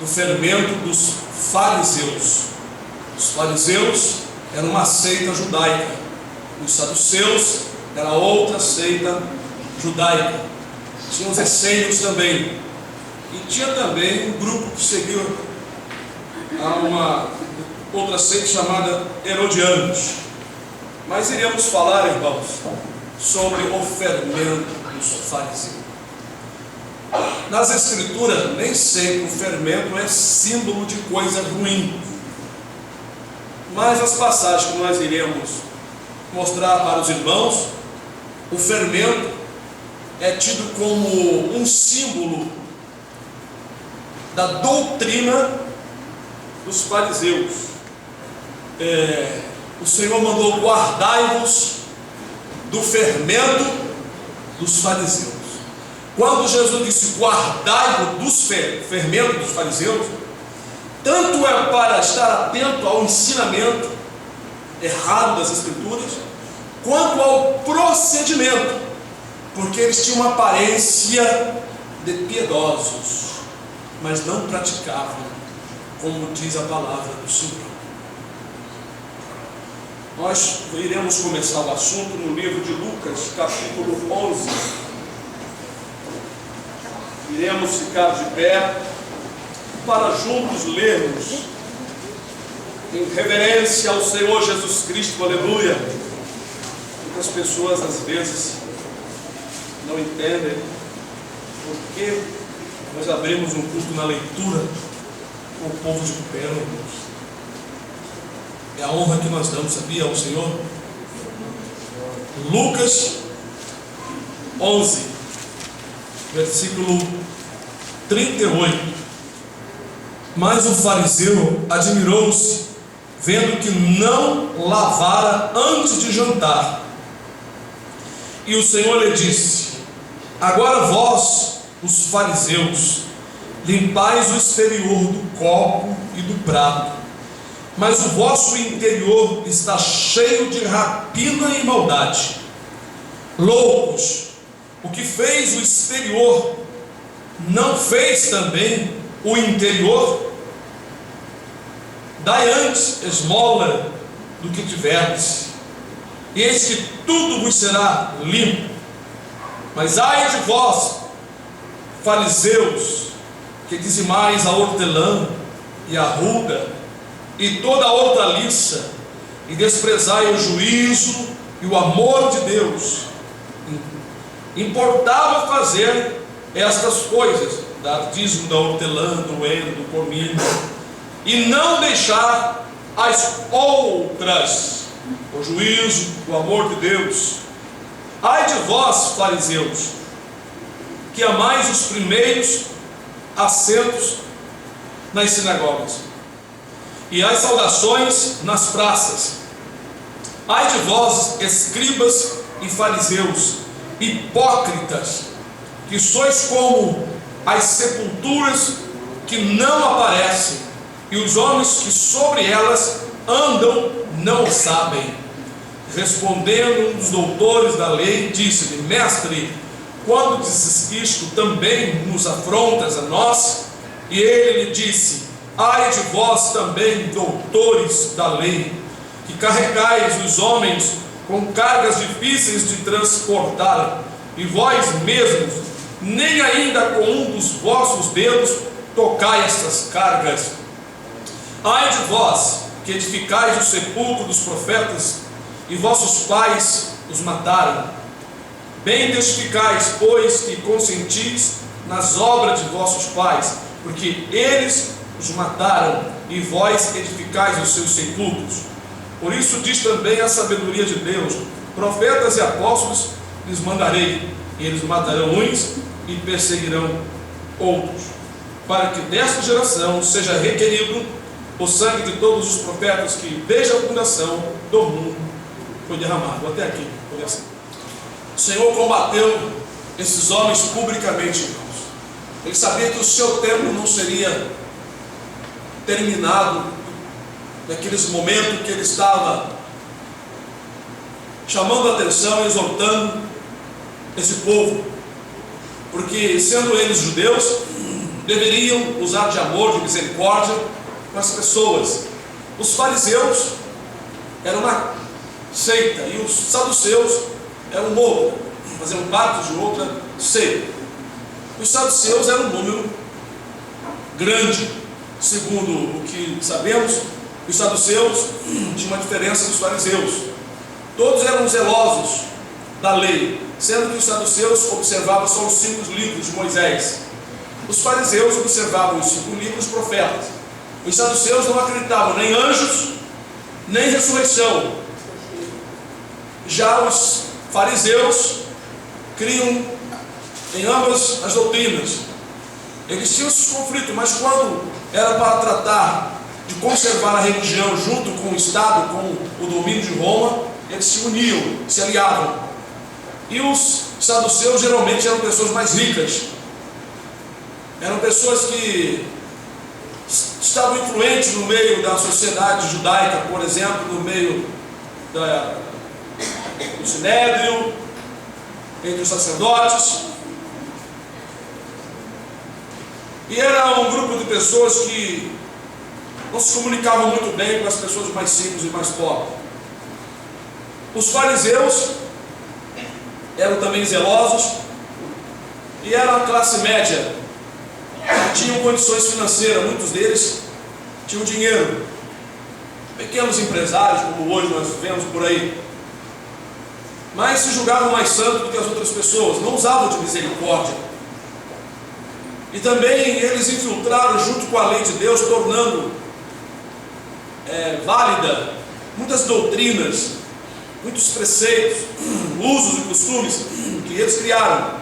fermento dos fariseus. Os fariseus eram uma seita judaica, os saduceus era outra seita judaica. Tinha os essênios também, e tinha também um grupo que seguia a uma outra seita chamada herodianos. Mas iremos falar, irmãos, sobre o fermento dos fariseus. Nas escrituras, nem sempre o fermento é símbolo de coisa ruim, mas as passagens que nós iremos mostrar para os irmãos, o fermento é tido como um símbolo da doutrina dos fariseus. O Senhor mandou: guardai-vos do fermento dos fariseus. Quando Jesus disse guardai-vos dos fermentos dos fariseus, tanto é para estar atento ao ensinamento errado das Escrituras, quanto ao procedimento, porque eles tinham uma aparência de piedosos, mas não praticavam, como diz a palavra do Senhor. Nós iremos começar o assunto no livro de Lucas, capítulo 11. Iremos ficar de pé para juntos lermos, em reverência ao Senhor Jesus Cristo, aleluia. Muitas pessoas às vezes não entendem por que nós abrimos um culto na leitura com o povo de pé, irmãos. É a honra que nós damos, sabia, ao Senhor? Lucas 11, versículo 38. Mas o fariseu admirou-se, vendo que não lavara antes de jantar. E o Senhor lhe disse: agora vós, os fariseus, limpais o exterior do copo e do prato, mas o vosso interior está cheio de rapina e maldade. Loucos, o que fez o exterior, não fez também o interior? Dai antes esmola do que tiverdes, e eis que tudo vos será limpo. Mas ai de vós, fariseus, que dizimais a hortelã e a ruda e toda a hortaliça, e desprezai o juízo e o amor de Deus. Importava fazer estas coisas, dar dízimo da hortelã, do heno, do cominho, e não deixar as outras, o juízo, o amor de Deus. Ai de vós, fariseus, que amais os primeiros assentos nas sinagogas e as saudações nas praças. Ai de vós, escribas e fariseus, hipócritas, que sois como as sepulturas que não aparecem, e os homens que sobre elas andam não o sabem. Respondendo um dos doutores da lei, disse-lhe: mestre, quando dizes isto, também nos afrontas a nós? E ele lhe disse: ai de vós também, doutores da lei, que carregais os homens com cargas difíceis de transportar, e vós mesmos nem ainda com um dos vossos dedos tocai estas cargas. Ai de vós, que edificais o sepulcro dos profetas, e vossos pais os mataram. Bem testificais, pois, que consentis nas obras de vossos pais, porque eles os mataram, e vós edificais os seus sepulcros. Por isso diz também a sabedoria de Deus: profetas e apóstolos lhes mandarei, e eles matarão uns e perseguirão outros, para que desta geração seja requerido o sangue de todos os profetas que desde a fundação do mundo foi derramado. Até aqui, foi assim. O Senhor combateu esses homens publicamente, irmãos. Ele sabia que o seu tempo não seria terminado naqueles momentos que ele estava chamando a atenção, exortando esse povo, porque sendo eles judeus, deveriam usar de amor, de misericórdia com as pessoas. Os fariseus eram uma seita e os saduceus eram outra, faziam parte de outra seita. Os saduceus eram um número grande, segundo o que sabemos. Os saduceus tinham uma diferença dos fariseus. Todos eram zelosos da lei, sendo que os saduceus observavam só os 5 livros de Moisés. Os fariseus observavam os 5 livros profetas. Os saduceus não acreditavam nem em anjos, nem em ressurreição. Já os fariseus criam em ambas as doutrinas. Eles tinham esses conflitos, mas quando era para tratar de conservar a religião junto com o Estado, com o domínio de Roma, eles se uniam, se aliavam. E os saduceus geralmente eram pessoas mais ricas, eram pessoas que estavam influentes no meio da sociedade judaica, por exemplo, no meio do sinédrio, entre os sacerdotes. E era um grupo de pessoas que não se comunicavam muito bem com as pessoas mais simples e mais pobres. Os fariseus eram também zelosos e eram a classe média, tinham condições financeiras, muitos deles tinham dinheiro, pequenos empresários, como hoje nós vemos por aí, mas se julgavam mais santos do que as outras pessoas, não usavam de misericórdia. E também eles infiltraram junto com a lei de Deus, tornando válida muitas doutrinas, muitos preceitos, usos e costumes que eles criaram.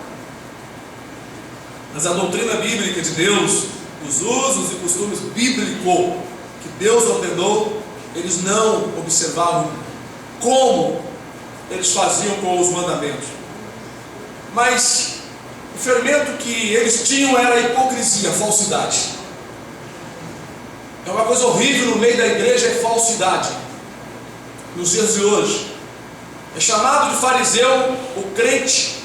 Mas a doutrina bíblica de Deus, os usos e costumes bíblicos que Deus ordenou, eles não observavam como eles faziam com os mandamentos. Mas o fermento que eles tinham era a hipocrisia, a falsidade. É uma coisa horrível no meio da igreja, é falsidade. Nos dias de hoje é chamado de fariseu o crente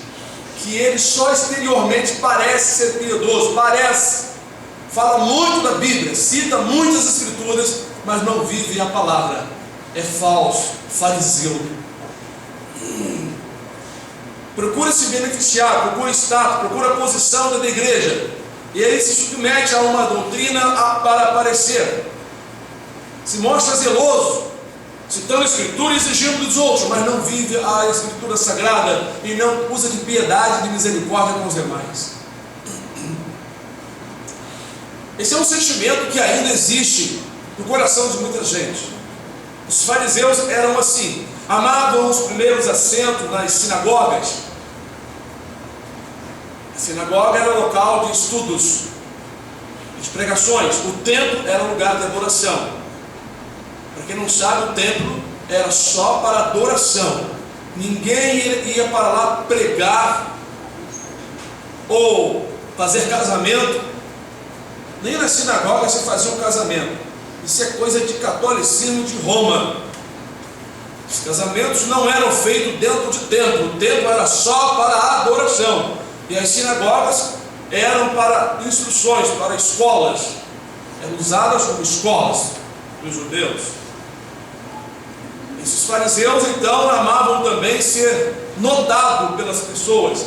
que ele só exteriormente parece ser piedoso, fala muito da Bíblia, cita muitas escrituras, mas não vive a palavra. É falso, fariseu. Procura se beneficiar, procura status, procura posição dentro da igreja, e aí se submete a uma doutrina para aparecer, se mostra zeloso, citando a escritura e exigindo dos outros, mas não vive a escritura sagrada e não usa de piedade e de misericórdia com os demais. Esse é um sentimento que ainda existe no coração de muita gente. Os fariseus eram assim, amavam os primeiros assentos nas sinagogas. A sinagoga era local de estudos, de pregações. O templo era um lugar de adoração. Para quem não sabe, o templo era só para adoração. Ninguém ia para lá pregar ou fazer casamento. Nem na sinagoga se fazia um casamento. Isso é coisa de catolicismo de Roma. Os casamentos não eram feitos dentro de templo. O templo era só para a adoração. E as sinagogas eram para instruções, para escolas. Eram usadas como escolas dos judeus. Esses fariseus então amavam também ser notados pelas pessoas.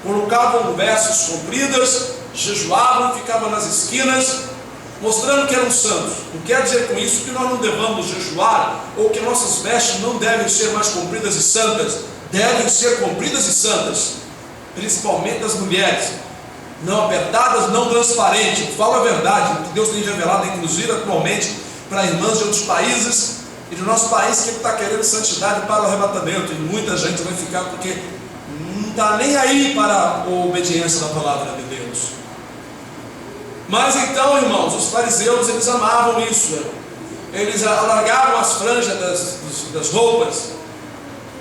Colocavam versos compridas, jejuavam, ficavam nas esquinas, mostrando que eram santos. Não quer dizer com isso que nós não devamos jejuar, ou que nossas vestes não devem ser mais compridas e santas. Devem ser compridas e santas, principalmente das mulheres, não apertadas, não transparentes. Fala a verdade, que Deus tem revelado, inclusive atualmente, para irmãs de outros países e do nosso país, que está querendo santidade para o arrebatamento, e muita gente vai ficar porque não está nem aí para a obediência da palavra de Deus. Mas então, irmãos, os fariseus, eles amavam isso. Eles alargavam as franjas das roupas,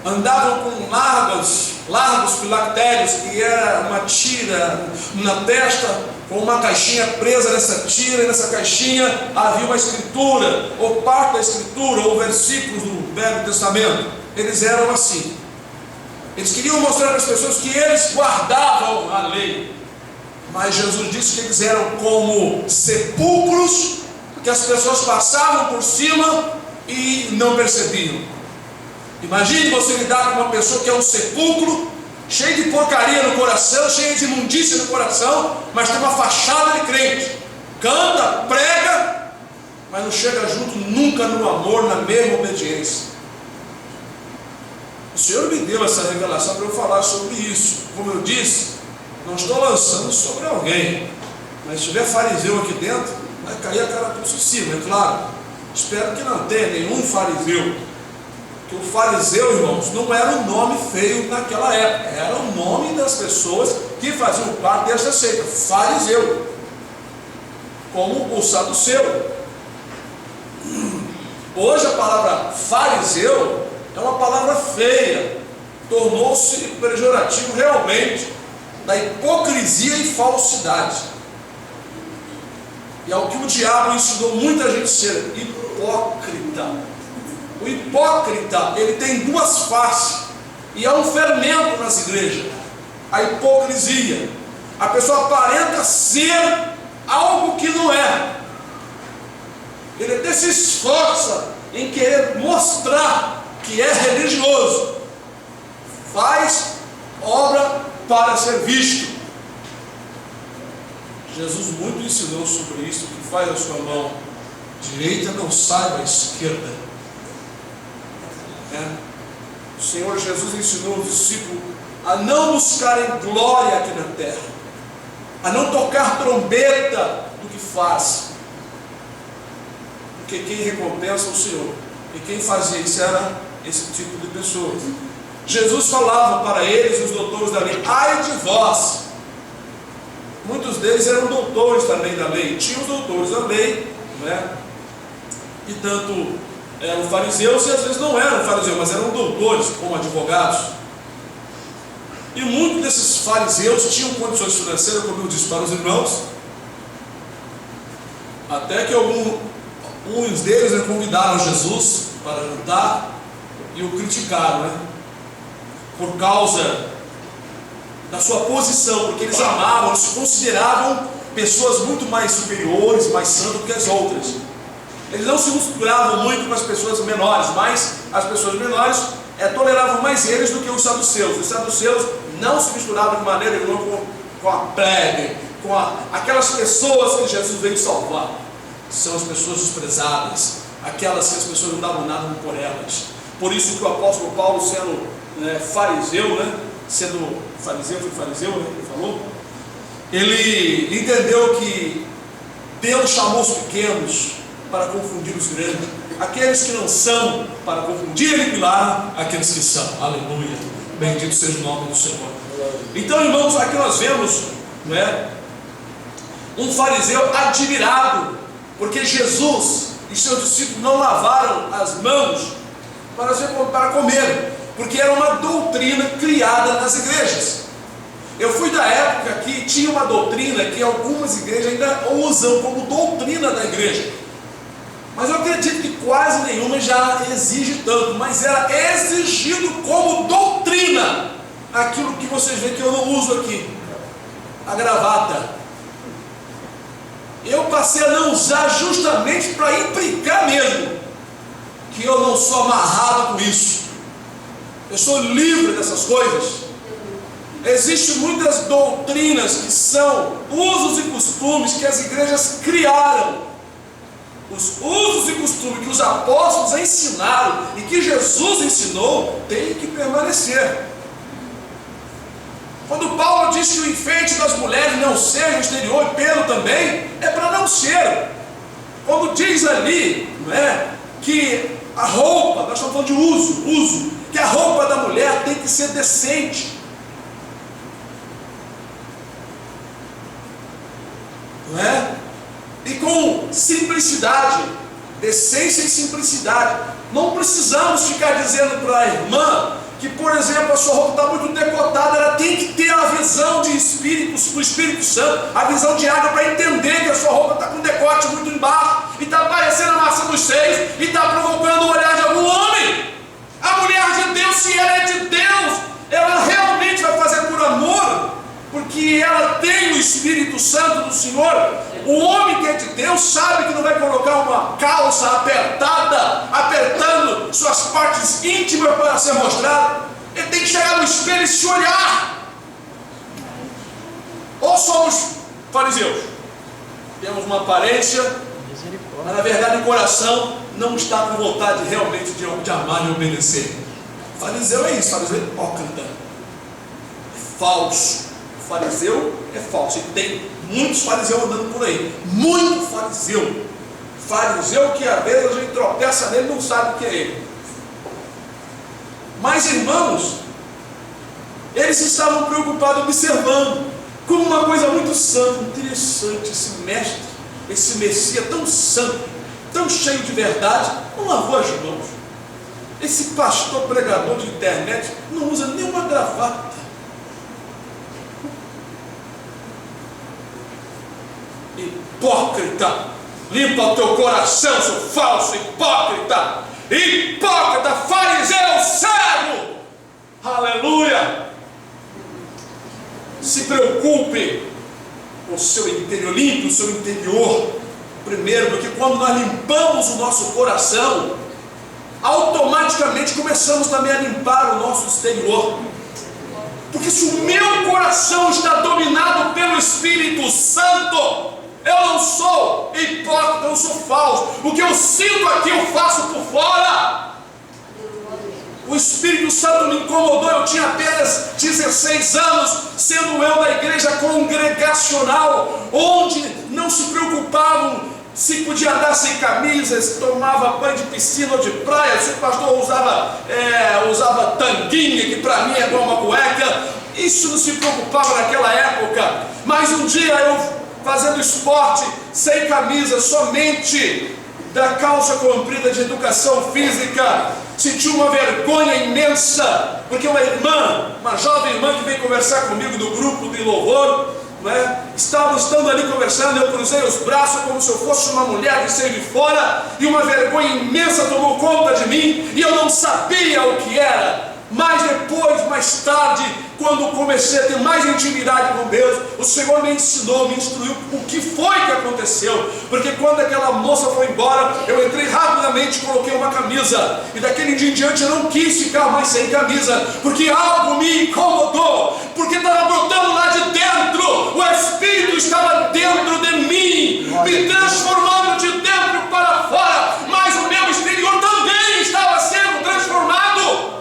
andavam com largos filactérios, que era uma tira na testa, com uma caixinha presa nessa tira, e nessa caixinha havia uma escritura, ou parte da escritura, ou versículos do Velho Testamento. Eles eram assim. Eles queriam mostrar para as pessoas que eles guardavam a lei. Mas Jesus disse que eles eram como sepulcros, que as pessoas passavam por cima e não percebiam. Imagine você lidar com uma pessoa que é um sepulcro, cheio de porcaria no coração, cheio de imundícia no coração, mas tem uma fachada de crente, canta, prega, mas não chega junto nunca no amor, na mesma obediência. O Senhor me deu essa revelação para eu falar sobre isso. Como eu disse, não estou lançando sobre alguém, mas se tiver fariseu aqui dentro, vai cair a cara por cima, é claro. Espero que não tenha nenhum fariseu, que o fariseu, irmãos, não era um nome feio naquela época, era o nome das pessoas que faziam parte dessa seita, fariseu, como o saduceu. Hoje a palavra fariseu é uma palavra feia, tornou-se pejorativo realmente, da hipocrisia e falsidade. E é o que o diabo ensinou muita gente a ser hipócrita. O hipócrita, ele tem duas faces, e é um fermento nas igrejas, a hipocrisia. A pessoa aparenta ser algo que não é. Ele até se esforça em querer mostrar que é religioso, faz obra para ser visto. Jesus muito ensinou sobre isso, que faz a sua mão direita não saiba a esquerda. O Senhor Jesus ensinou os discípulos a não buscarem glória aqui na terra, a não tocar trombeta do que faz, porque quem recompensa é o Senhor, e quem fazia isso era esse tipo de pessoa. Jesus falava para eles, os doutores da lei: ai de vós. Muitos deles eram doutores também da lei, tinham os doutores da lei, e tanto eram fariseus, e às vezes não eram fariseus, mas eram doutores, como advogados. E muitos desses fariseus tinham condições financeiras, como eu disse para os irmãos, até que alguns deles convidaram Jesus para jantar e o criticaram, por causa da sua posição, porque eles amavam, eles se consideravam pessoas muito mais superiores, mais santas do que as outras. Eles não se misturavam muito com as pessoas menores, mas as pessoas menores toleravam mais eles do que os saduceus. Os saduceus não se misturavam de maneira nenhuma com a plebe, com aquelas pessoas que Jesus veio salvar. São as pessoas desprezadas, aquelas que as pessoas não davam nada por elas. Por isso que o apóstolo Paulo, sendo fariseu, ele falou, ele entendeu que Deus chamou os pequenos para confundir os grandes, aqueles que não são para confundir e aniquilar aqueles que são. Aleluia, bendito seja o nome do Senhor. Então, irmãos, aqui nós vemos um fariseu admirado, porque Jesus e seus discípulos não lavaram as mãos para comer, porque era uma doutrina criada nas igrejas. Eu fui da época que tinha uma doutrina que algumas igrejas ainda usam como doutrina da igreja, mas eu acredito que quase nenhuma já exige tanto, mas era exigido como doutrina aquilo que vocês veem que eu não uso aqui, a gravata. Eu passei a não usar justamente para implicar mesmo que eu não sou amarrado com isso, eu sou livre dessas coisas. Existem muitas doutrinas que são usos e costumes que as igrejas criaram. Os usos e costumes que os apóstolos ensinaram e que Jesus ensinou tem que permanecer. Quando Paulo diz que o enfeite das mulheres não seja exterior, e pelo também, é para não ser. Quando diz ali, que a roupa, nós estamos falando de uso, que a roupa da mulher tem que ser decente. E com simplicidade, decência e simplicidade. Não precisamos ficar dizendo para a irmã que, por exemplo, a sua roupa está muito decotada. Ela tem que ter a visão de espíritos, do Espírito Santo, a visão de água, para entender que a sua roupa está com o decote muito embaixo e está parecendo a maçã dos seios e está provocando o olhar de algum homem. A mulher de Deus, se ela é de Deus, ela realmente vai fazer por amor, porque ela tem o Espírito Santo do Senhor. O homem que é de Deus sabe que não vai colocar uma calça apertada, apertando suas partes íntimas para ser mostrado. Ele tem que chegar no espelho e se olhar. Ou somos fariseus, temos uma aparência, mas na verdade o coração não está com vontade realmente de amar e obedecer. Fariseu é isso, fariseu é hipócrita, é falso. O fariseu é falso, e tem muitos fariseus andando por aí, muito fariseu que às vezes a gente tropeça nele e não sabe o que é ele. Mas irmãos, eles estavam preocupados observando como uma coisa muito santa, interessante, esse mestre, esse Messias tão santo, tão cheio de verdade, não lavou as mãos. Esse pastor pregador de internet não usa nenhuma gravata. Hipócrita, limpa o teu coração, seu falso hipócrita, hipócrita, fariseu cego, aleluia. Se preocupe com o seu interior, limpe o seu interior primeiro, porque quando nós limpamos o nosso coração, automaticamente começamos também a limpar o nosso exterior. Porque se o meu coração está dominado pelo Espírito Santo, eu não sou hipócrita, eu não sou falso. O que eu sinto aqui eu faço por fora. O Espírito Santo me incomodou, eu tinha apenas 16 anos, sendo eu da igreja congregacional, onde não se preocupavam se podia andar sem camisas, tomava banho de piscina ou de praia, se o pastor usava tanguinha, que para mim é igual uma cueca, isso não se preocupava naquela época. Mas um dia eu, fazendo esporte, sem camisa, somente da calça comprida de educação física, senti uma vergonha imensa, porque uma jovem irmã que veio conversar comigo do grupo de louvor, estávamos estando ali conversando, eu cruzei os braços como se eu fosse uma mulher de seio de fora, e uma vergonha imensa tomou conta de mim, e eu não sabia o que era. Mas depois, mais tarde, quando comecei a ter mais intimidade com Deus, o Senhor me ensinou, me instruiu o que foi que aconteceu. Porque quando aquela moça foi embora, eu entrei rapidamente e coloquei uma camisa, e daquele dia em diante eu não quis ficar mais sem camisa, porque algo me incomodou, porque estava brotando lá de dentro, o Espírito estava dentro de mim, me transformando de dentro para fora, mas o meu exterior também estava sendo transformado.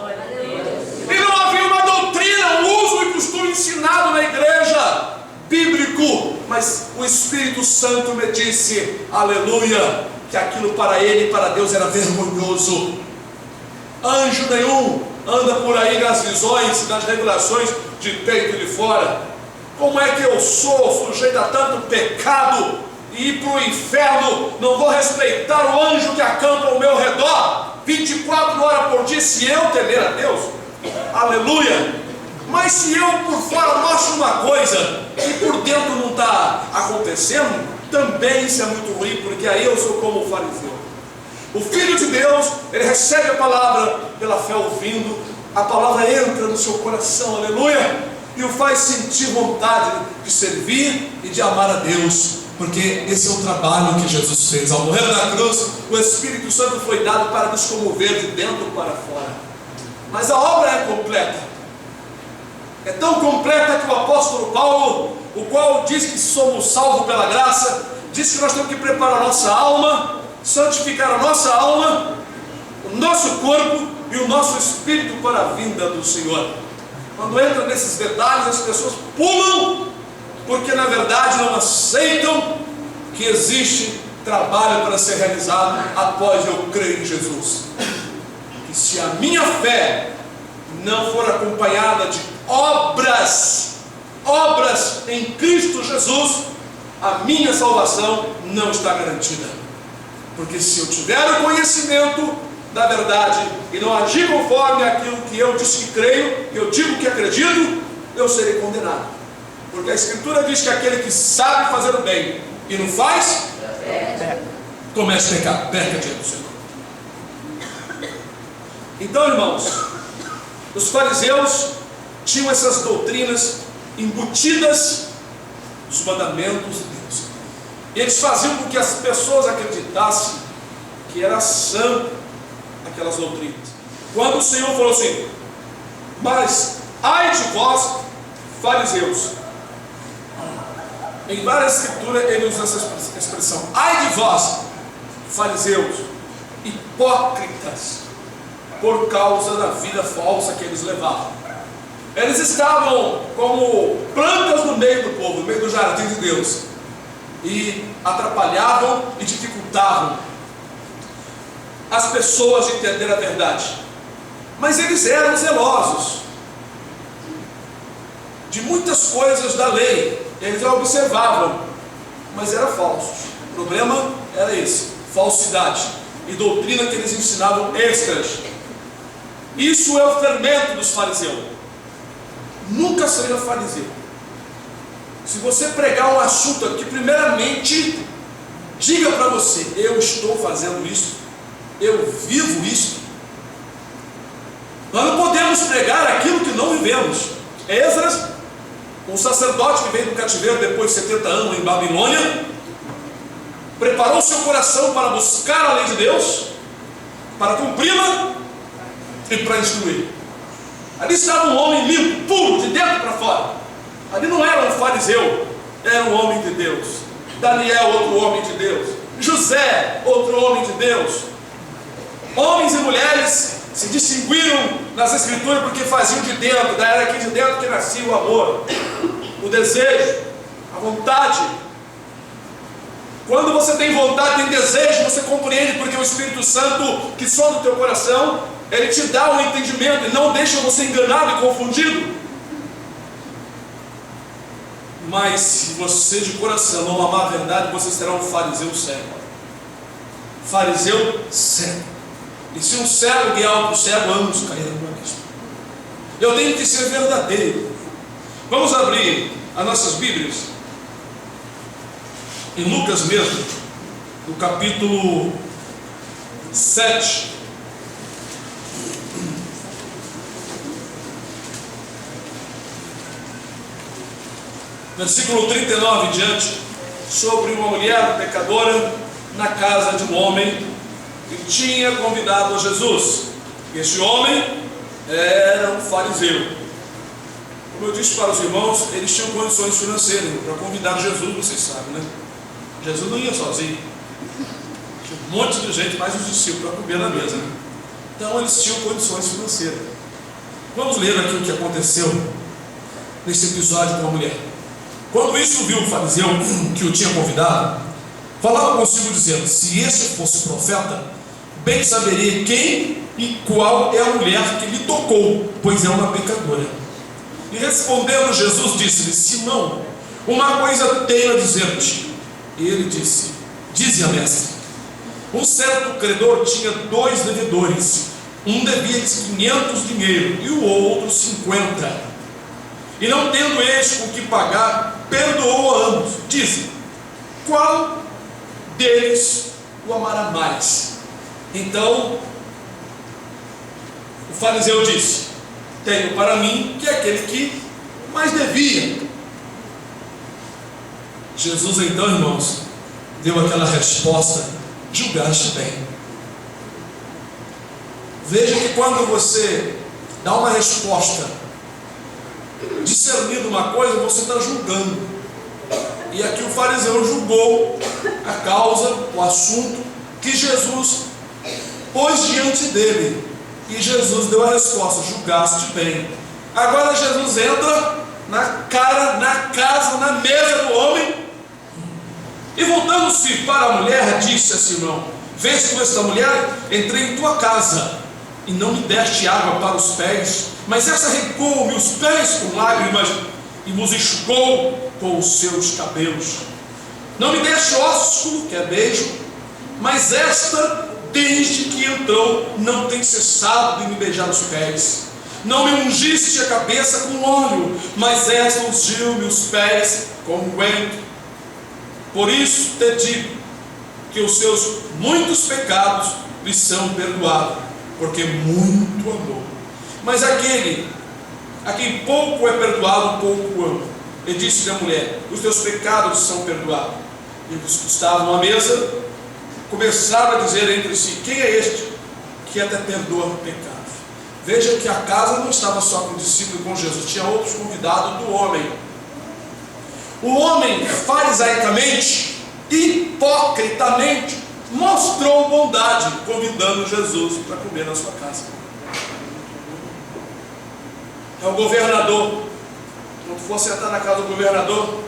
E não havia uma doutrina, um uso e costume ensinado na igreja bíblico, mas o Espírito Santo me disse, aleluia, que aquilo para ele e para Deus era vergonhoso. Anjo nenhum anda por aí nas visões, nas revelações de peito e de fora. Como é que eu sou sujeito a tanto pecado e ir para o inferno? Não vou respeitar o anjo que acampa ao meu redor 24 horas por dia, se eu temer a Deus? Aleluia. Mas se eu por fora mostro uma coisa e por dentro não está acontecendo, também isso é muito ruim, porque aí eu sou como o fariseu. O Filho de Deus, ele recebe a palavra pela fé ouvindo, a palavra entra no seu coração, aleluia, e o faz sentir vontade de servir e de amar a Deus, porque esse é o trabalho que Jesus fez. Ao morrer na cruz, o Espírito Santo foi dado para nos comover de dentro para fora. Mas a obra é completa, é tão completa que o apóstolo Paulo, o qual diz que somos salvos pela graça, diz que nós temos que preparar a nossa alma, santificar a nossa alma, o nosso corpo e o nosso espírito para a vinda do Senhor. Quando entra nesses detalhes, as pessoas pulam, porque na verdade não aceitam que existe trabalho para ser realizado após eu crer em Jesus. E se a minha fé não for acompanhada de obras em Cristo Jesus, a minha salvação não está garantida. Porque se eu tiver o conhecimento da verdade e não agir conforme aquilo que eu disse que creio, que eu digo que acredito, eu serei condenado. Porque a Escritura diz que aquele que sabe fazer o bem e não faz, comece a pecar, perca diante do Senhor. Então, irmãos, os fariseus tinham essas doutrinas embutidas dos mandamentos de Deus. Eles faziam com que as pessoas acreditassem que era sã aquelas doutrinas. Quando o Senhor falou assim: mas ai de vós, fariseus. Em várias escrituras ele usa essa expressão: ai de vós, fariseus, hipócritas, por causa da vida falsa que eles levavam. Eles estavam como plantas no meio do povo, no meio do jardim de Deus, e atrapalhavam e dificultavam as pessoas de entender a verdade. Mas eles eram zelosos de muitas coisas da lei, eles a observavam, mas eram falsos. O problema era esse: falsidade e doutrina que eles ensinavam extras. Isso é o fermento dos fariseus. Nunca seja fariseu. Se você pregar um assunto aqui, primeiramente diga para você: eu estou fazendo isso, eu vivo isso. Nós não podemos pregar aquilo que não vivemos. Esdras, um sacerdote que veio do cativeiro depois de 70 anos em Babilônia, preparou seu coração para buscar a lei de Deus, para cumpri-la e para instruir. Ali estava um homem limpo, puro, de dentro para fora. Ali não era um fariseu, era um homem de Deus. Daniel, outro homem de Deus. José, outro homem de Deus. Homens e mulheres se distinguiram nas escrituras porque faziam de dentro, era aqui de dentro que nascia o amor, o desejo, a vontade. Quando você tem vontade, tem desejo, você compreende, porque o Espírito Santo que sonda o teu coração, ele te dá um entendimento e não deixa você enganado e confundido. Mas se você de coração não amar a verdade, você será um fariseu cego. Fariseu cego. E se um cego guiar outro cego, ambos cairão no abismo. Eu tenho que ser verdadeiro. Vamos abrir as nossas Bíblias em Lucas mesmo, no capítulo 7. Versículo 39 em diante, sobre uma mulher pecadora na casa de um homem que tinha convidado a Jesus. Este homem era um fariseu. Como eu disse para os irmãos, eles tinham condições financeiras para convidar Jesus, vocês sabem, né? Jesus não ia sozinho, tinha um monte de gente, mais os discípulos, para comer na mesa, né? Então eles tinham condições financeiras. Vamos ler aqui o que aconteceu nesse episódio com a mulher. Quando isso viu o fariseu que o tinha convidado, falava consigo dizendo: se este fosse profeta, bem saberia quem e qual é a mulher que lhe tocou, pois é uma pecadora. E respondendo Jesus, disse-lhe: Simão, uma coisa tenho a dizer-te. E ele disse: dize a mestre. Um certo credor tinha 2 devedores, um devia 500 dinheiro e o outro 50. E não tendo eles com que pagar, perdoou a ambos. Diz: qual deles o amará mais? Então o fariseu disse: tenho para mim que é aquele que mais devia. Jesus então, irmãos, deu aquela resposta: julgaste bem. Veja que quando você dá uma resposta discernindo uma coisa, você está julgando. E aqui o fariseu julgou a causa, o assunto que Jesus pôs diante dele. E Jesus deu a resposta: julgaste bem. Agora Jesus entra na casa, na mesa do homem, e voltando-se para a mulher, disse a Simão: vês tu esta mulher? Entrei em tua casa e não me deste água para os pés, mas essa regou-me os pés com lágrimas e nos enxugou com os seus cabelos. Não me deste ósculo, que é beijo, mas esta, desde que entrou, não tem cessado de me beijar os pés. Não me ungiste a cabeça com óleo, mas esta ungiu-me os pés com unguento. Por isso te digo que os seus muitos pecados lhe são perdoados, porque muito amou. Mas aquele a quem pouco é perdoado, pouco ama. E disse à mulher: os teus pecados são perdoados. E os que estavam à mesa começaram a dizer entre si: quem é este que até perdoa pecados? Veja que a casa não estava só com o discípulo e com Jesus, tinha outros convidados do homem. O homem, farisaicamente, hipocritamente, mostrou bondade, convidando Jesus para comer na sua casa. É o governador. Quando for sentar na casa do governador,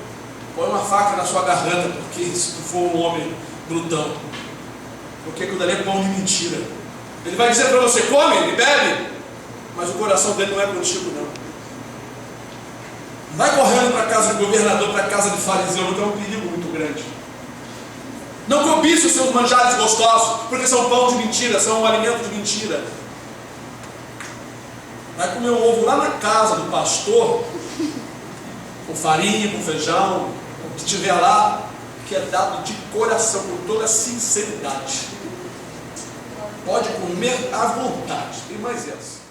põe uma faca na sua garganta, porque se tu for um homem brutão, porque aquilo ali é pão de mentira. Ele vai dizer para você: come e bebe, mas o coração dele não é contigo, não. Vai correndo para a casa do governador, para a casa de fariseu, que é um perigo muito grande. Não cobice os seus manjares gostosos, porque são pão de mentira, são um alimento de mentira. Vai comer um ovo lá na casa do pastor, com farinha, com feijão, o que tiver lá, que é dado de coração, com toda sinceridade. Pode comer à vontade. Tem mais essa.